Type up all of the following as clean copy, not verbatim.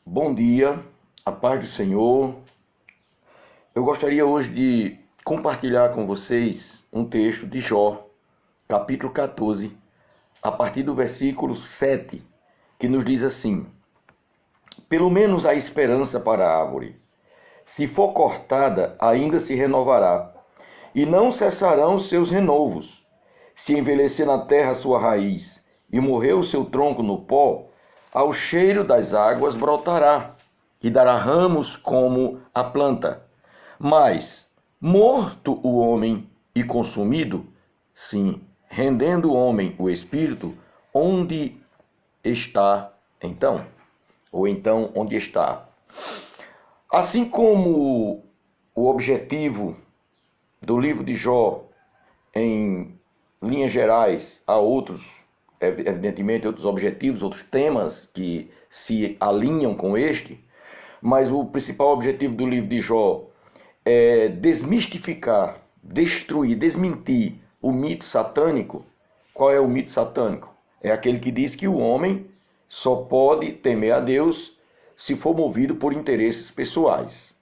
Bom dia, a paz do Senhor. Eu gostaria hoje de compartilhar com vocês um texto de Jó, capítulo 14, a partir do versículo 7, que nos diz assim: Pelo menos há esperança para a árvore. Se for cortada, ainda se renovará, e não cessarão os seus renovos. Se envelhecer na terra a sua raiz, e morrer o seu tronco no pó, ao cheiro das águas brotará, e dará ramos como a planta. Mas, morto o homem e consumido, sim, rendendo o homem o espírito, onde está então? Ou então, onde está? Assim como o objetivo do livro de Jó, em linhas gerais, há outros, evidentemente, outros objetivos, outros temas que se alinham com este, mas o principal objetivo do livro de Jó é desmistificar, destruir, desmentir o mito satânico. Qual é o mito satânico? É aquele que diz que o homem só pode temer a Deus se for movido por interesses pessoais.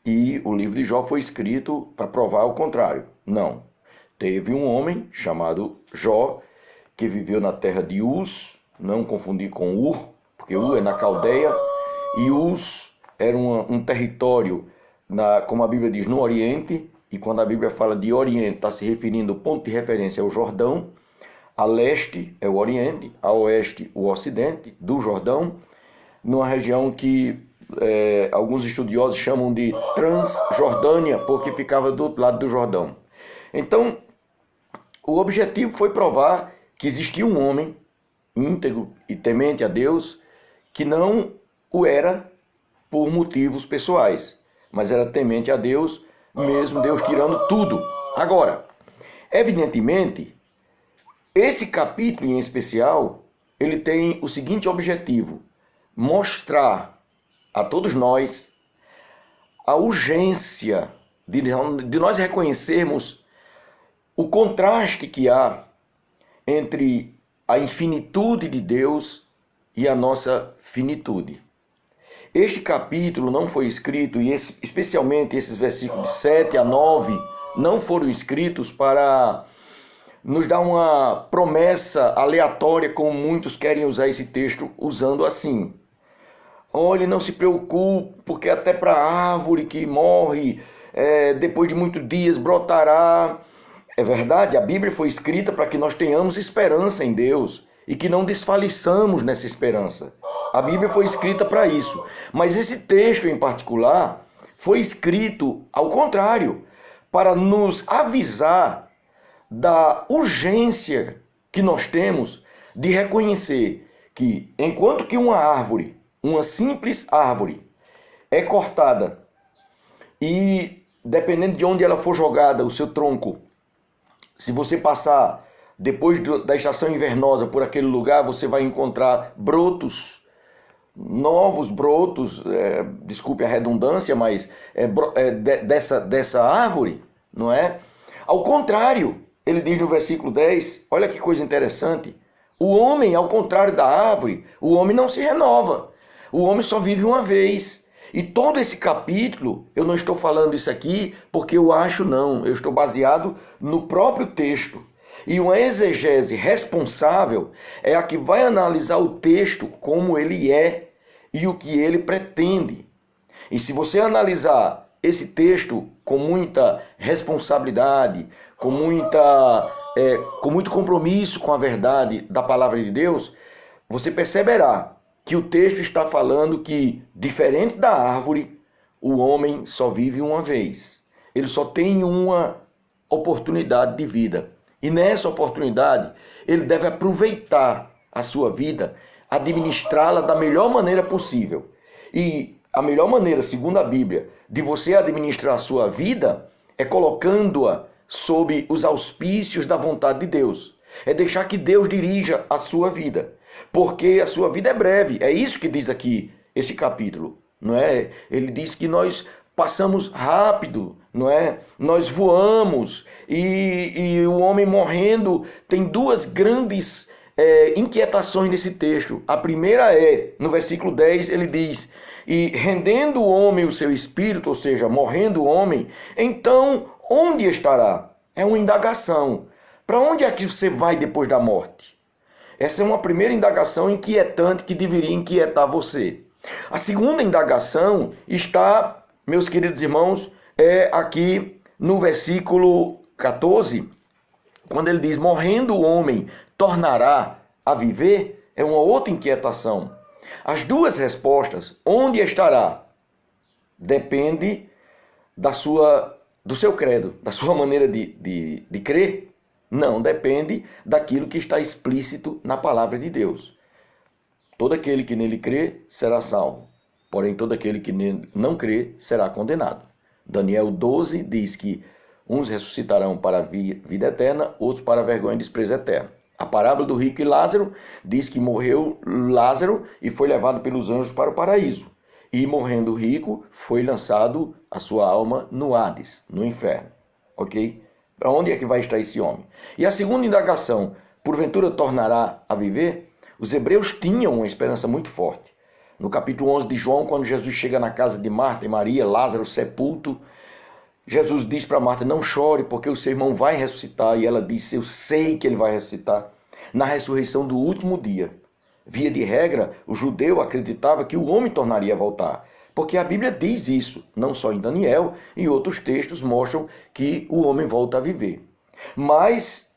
E o livro de Jó foi escrito para provar o contrário. Não. Teve um homem chamado Jó, que viveu na terra de Uz, não confundir com Ur, porque Ur é na Caldeia, e Uz era um território, como a Bíblia diz, no Oriente, e quando a Bíblia fala de Oriente, está se referindo, o ponto de referência é o Jordão, a leste é o Oriente, a oeste o Ocidente do Jordão, numa região que alguns estudiosos chamam de Transjordânia, porque ficava do outro lado do Jordão. Então, o objetivo foi provar que existia um homem íntegro e temente a Deus que não o era por motivos pessoais, mas era temente a Deus, mesmo Deus tirando tudo. Agora, evidentemente, esse capítulo em especial, ele tem o seguinte objetivo: mostrar a todos nós a urgência de nós reconhecermos o contraste que há entre a infinitude de Deus e a nossa finitude. Este capítulo não foi escrito, e especialmente esses versículos de 7 a 9, não foram escritos para nos dar uma promessa aleatória, como muitos querem usar esse texto usando assim. Olhe, não se preocupe, porque até para a árvore que morre, depois de muitos dias brotará. É verdade, a Bíblia foi escrita para que nós tenhamos esperança em Deus e que não desfaleçamos nessa esperança. A Bíblia foi escrita para isso. Mas esse texto em particular foi escrito ao contrário, para nos avisar da urgência que nós temos de reconhecer que, enquanto que uma árvore, uma simples árvore, é cortada e, dependendo de onde ela for jogada, o seu tronco, se você passar depois da estação invernosa por aquele lugar, você vai encontrar brotos, novos brotos, desculpe a redundância, mas dessa árvore, não é? Ao contrário, ele diz no versículo 10, olha que coisa interessante, o homem, ao contrário da árvore, o homem não se renova, o homem só vive uma vez. E todo esse capítulo, eu não estou falando isso aqui porque eu acho, não. Eu estou baseado no próprio texto. E uma exegese responsável é a que vai analisar o texto como ele é e o que ele pretende. E se você analisar esse texto com muita responsabilidade, com muito compromisso com a verdade da palavra de Deus, você perceberá que o texto está falando que, diferente da árvore, o homem só vive uma vez. Ele só tem uma oportunidade de vida. E nessa oportunidade, ele deve aproveitar a sua vida, administrá-la da melhor maneira possível. E a melhor maneira, segundo a Bíblia, de você administrar a sua vida é colocando-a sob os auspícios da vontade de Deus. É deixar que Deus dirija a sua vida. Porque a sua vida é breve. É isso que diz aqui esse capítulo, não é? Ele diz que nós passamos rápido, não é? Nós voamos e o homem morrendo tem duas grandes inquietações nesse texto. A primeira é, no versículo 10, ele diz: e rendendo o homem o seu espírito, ou seja, morrendo o homem, então onde estará? É uma indagação. Para onde é que você vai depois da morte? Essa é uma primeira indagação inquietante que deveria inquietar você. A segunda indagação está, meus queridos irmãos, aqui no versículo 14, quando ele diz: morrendo o homem tornará a viver, é uma outra inquietação. As duas respostas, onde estará, depende do seu credo, da sua maneira de crer. Não, depende daquilo que está explícito na palavra de Deus. Todo aquele que nele crê será salvo, porém todo aquele que nele não crê será condenado. Daniel 12 diz que uns ressuscitarão para a vida eterna, outros para a vergonha e desprezo eterno. A parábola do rico e Lázaro diz que morreu Lázaro e foi levado pelos anjos para o paraíso. E morrendo o rico, foi lançado a sua alma no Hades, no inferno. Ok? Para onde é que vai estar esse homem? E a segunda indagação, porventura tornará a viver? Os hebreus tinham uma esperança muito forte. No capítulo 11 de João, quando Jesus chega na casa de Marta e Maria, Lázaro sepulto, Jesus diz para Marta: não chore, porque o seu irmão vai ressuscitar. E ela disse: eu sei que ele vai ressuscitar na ressurreição do último dia. Via de regra, o judeu acreditava que o homem tornaria a voltar, porque a Bíblia diz isso, não só em Daniel, e outros textos mostram que o homem volta a viver. Mas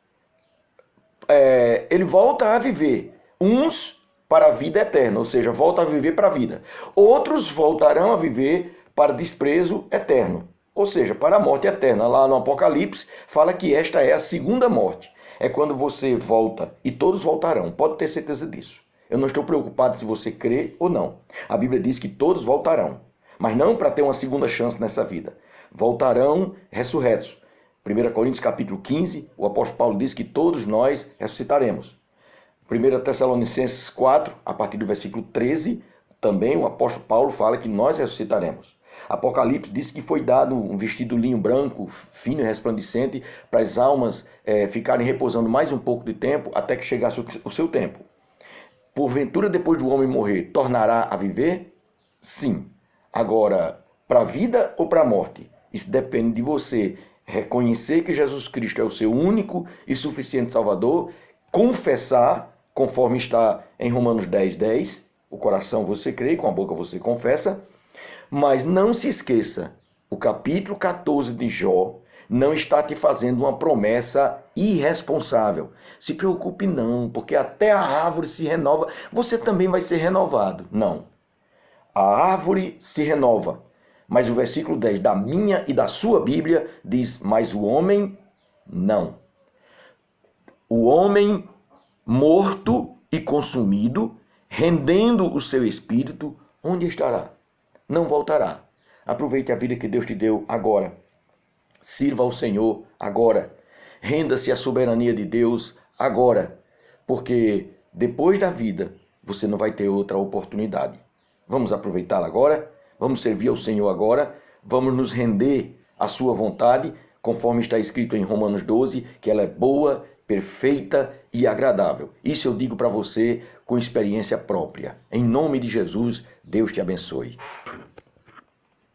ele volta a viver, uns para a vida eterna, ou seja, volta a viver para a vida. Outros voltarão a viver para desprezo eterno, ou seja, para a morte eterna. Lá no Apocalipse fala que esta é a segunda morte. É quando você volta, e todos voltarão, pode ter certeza disso. Eu não estou preocupado se você crê ou não. A Bíblia diz que todos voltarão, mas não para ter uma segunda chance nessa vida. Voltarão ressurretos. 1 Coríntios capítulo 15, o apóstolo Paulo diz que todos nós ressuscitaremos. 1 Tessalonicenses 4, a partir do versículo 13, também o apóstolo Paulo fala que nós ressuscitaremos. Apocalipse diz que foi dado um vestido linho branco, fino e resplandecente, para as almas ficarem repousando mais um pouco de tempo, até que chegasse o seu tempo. Porventura, depois do homem morrer, tornará a viver? Sim. Agora, para a vida ou para a morte? Isso depende de você reconhecer que Jesus Cristo é o seu único e suficiente Salvador, confessar, conforme está em Romanos 10:10, o coração você crê e com a boca você confessa, mas não se esqueça, o capítulo 14 de Jó não está te fazendo uma promessa irresponsável. Se preocupe não, porque até a árvore se renova, você também vai ser renovado. Não. A árvore se renova, mas o versículo 10 da minha e da sua Bíblia diz: mas o homem não. O homem morto e consumido, rendendo o seu espírito, onde estará? Não voltará. Aproveite a vida que Deus te deu agora. Sirva ao Senhor agora. Renda-se à soberania de Deus agora. Porque depois da vida, você não vai ter outra oportunidade. Vamos aproveitá-la agora. Vamos servir ao Senhor agora. Vamos nos render à sua vontade, conforme está escrito em Romanos 12, que ela é boa, perfeita e agradável. Isso eu digo para você com experiência própria. Em nome de Jesus, Deus te abençoe.